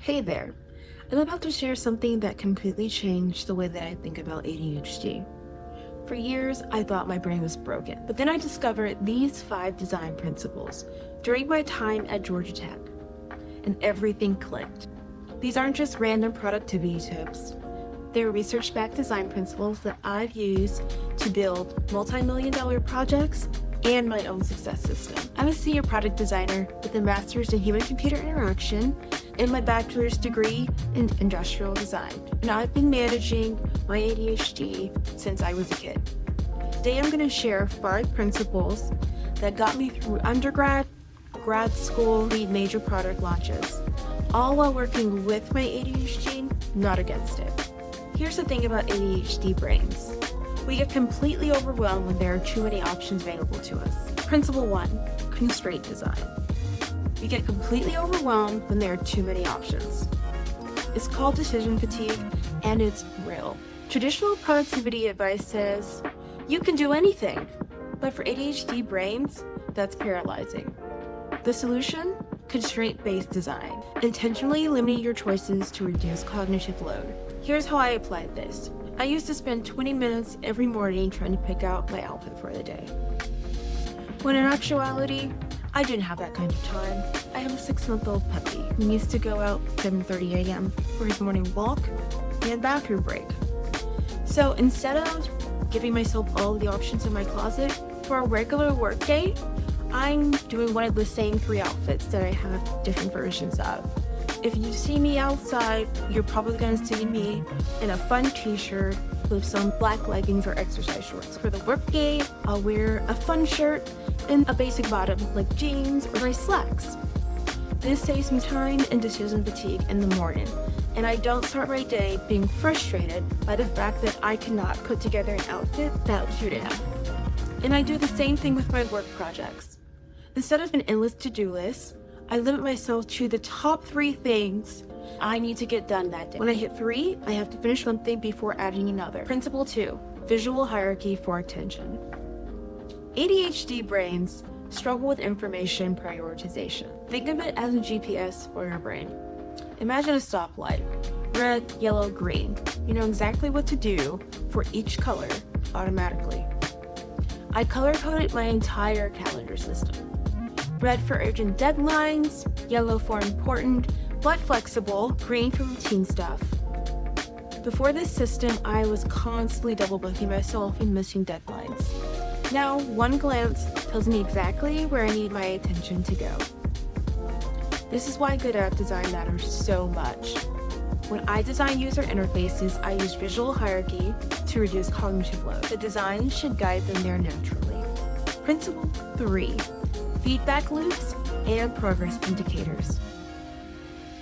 Hey there. I'm about to share something that completely changed the way that I think about ADHD. For years, I thought my brain was broken, but then I discovered these 5 design principles during my time at Georgia Tech, and everything clicked. These aren't just random productivity tips. They're research-backed design principles that I've used to build multi-million-dollar projects and my own success system. I'm a senior product designer with a master's in human-computer interaction and my bachelor's degree in industrial design. And I've been managing my ADHD since I was a kid. Today I'm going to share 5 principles that got me through undergrad, grad school, lead major product launches, all while working with my ADHD, not against it. Here's the thing about ADHD brains. We get completely overwhelmed when there are too many options available to us. Principle 1, constraint design. We get completely overwhelmed when there are too many options. It's called decision fatigue, and it's real. Traditional productivity advice says, you can do anything. But for ADHD brains, that's paralyzing. The solution? Constraint-based design. Intentionally limiting your choices to reduce cognitive load. Here's how I applied this. I used to spend 20 minutes every morning trying to pick out my outfit for the day. When in actuality, I didn't have that kind of time. I have a 6-month-old puppy who needs to go out 7:30 a.m. for his morning walk and bathroom break. So instead of giving myself all the options in my closet for a regular work day, I'm doing one of the same 3 outfits that I have different versions of. If you see me outside, you're probably going to see me in a fun t-shirt with some black leggings or exercise shorts. For the work day, I'll wear a fun shirt and a basic bottom like jeans or my slacks. This saves me time and decision fatigue in the morning, and I don't start my day being frustrated by the fact that I cannot put together an outfit that will suit it. And I do the same thing with my work projects. Instead of an endless to-do list, I limit myself to the top 3 things I need to get done that day. When I hit 3, I have to finish something before adding another. Principle 2, visual hierarchy for attention. ADHD brains struggle with information prioritization. Think of it as a GPS for your brain. Imagine a stoplight, red, yellow, green. You know exactly what to do for each color automatically. I color-coded my entire calendar system. Red for urgent deadlines, yellow for important but flexible, green for routine stuff. Before this system, I was constantly double booking myself and missing deadlines. Now, one glance tells me exactly where I need my attention to go. This is why good app design matters so much. When I design user interfaces, I use visual hierarchy to reduce cognitive load. The design should guide them there naturally. Principle 3. Feedback loops and progress indicators.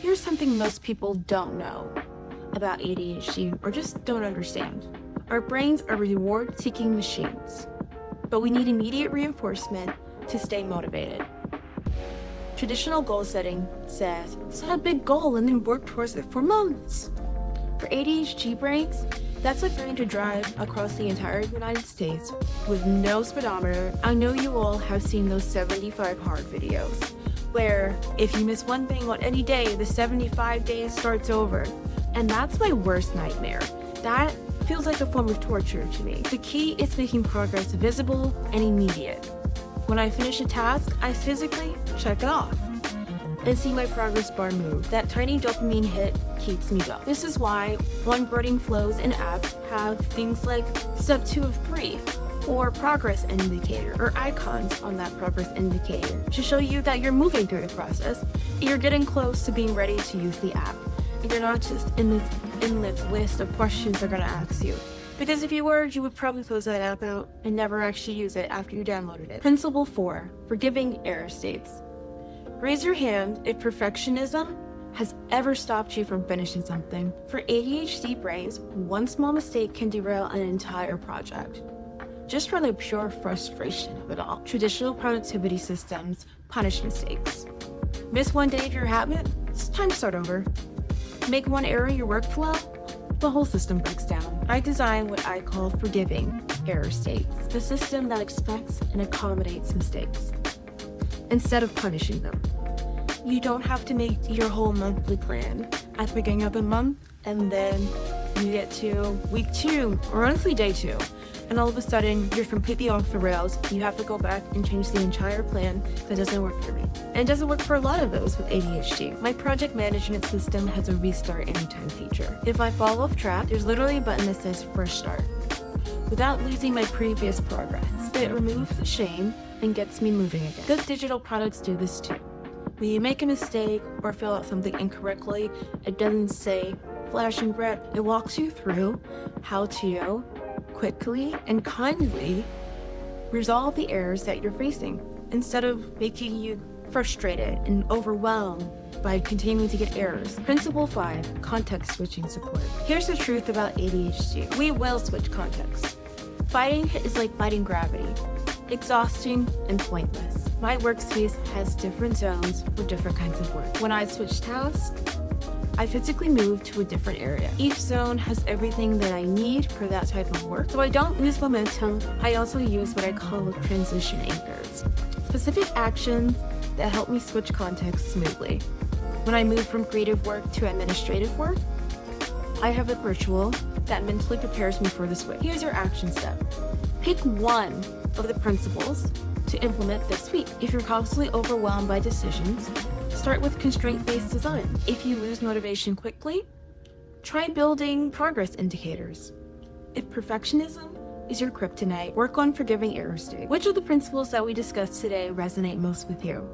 Here's something most people don't know about ADHD or just don't understand. Our brains are reward-seeking machines, but we need immediate reinforcement to stay motivated. Traditional goal setting says, set a big goal and then work towards it for months. For ADHD brains, that's like trying to drive across the entire United States with no speedometer. I know you all have seen those 75 hard videos, where if you miss one thing on any day, the 75 days starts over. And that's my worst nightmare. That feels like a form of torture to me. The key is making progress visible and immediate. When I finish a task, I physically check it off and see my progress bar move. That tiny dopamine hit keeps me going. This is why onboarding flows and apps have things like step 2 of 3, or progress indicator, or icons on that progress indicator to show you that you're moving through the process. You're getting close to being ready to use the app. And you're not just in this endless list of questions they're gonna ask you. Because if you were, you would probably close that app out and never actually use it after you downloaded it. Principle 4, forgiving error states. Raise your hand if perfectionism has ever stopped you from finishing something. For ADHD brains, one small mistake can derail an entire project, just from the pure frustration of it all. Traditional productivity systems punish mistakes. Miss one day of your habit, it's time to start over. Make one error in your workflow, the whole system breaks down. I design what I call forgiving error states, the system that expects and accommodates mistakes instead of punishing them. you don't have to make your whole monthly plan at the beginning of the month, and then you get to week 2, or honestly day 2, and all of a sudden you're completely off the rails. You have to go back and change the entire plan. That doesn't work for me. And it doesn't work for a lot of those with ADHD. My project management system has a restart anytime feature. If I fall off track, there's literally a button that says fresh start, without losing my previous progress. It removes the shame and gets me moving again. Good digital products do this too. When you make a mistake or fill out something incorrectly, it doesn't say flashing red. It walks you through how to quickly and kindly resolve the errors that you're facing, instead of making you frustrated and overwhelmed by continuing to get errors. Principle 5, context switching support. Here's the truth about ADHD. We will switch contexts. Fighting is like fighting gravity, exhausting and pointless. My workspace has different zones for different kinds of work. When I switch tasks, I physically move to a different area. Each zone has everything that I need for that type of work. So I don't lose momentum. I also use what I call transition anchors, specific actions that help me switch contexts smoothly. When I move from creative work to administrative work, I have a ritual that mentally prepares me for the switch. Here's your action step. Pick one of the principles to implement this week. If you're constantly overwhelmed by decisions, start with constraint-based design. If you lose motivation quickly, try building progress indicators. If perfectionism is your kryptonite, work on forgiving error state. Which of the principles that we discussed today resonate most with you?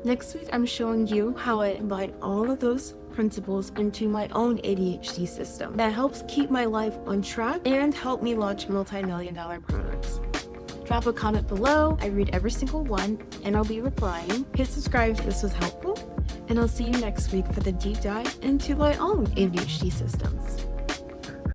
Next week, I'm showing you how I combine all of those principles into my own ADHD system that helps keep my life on track and help me launch multi-million-dollar products. Drop a comment below. I read every single one, and I'll be replying. Hit subscribe if this was helpful, and I'll see you next week for the deep dive into my own ADHD systems.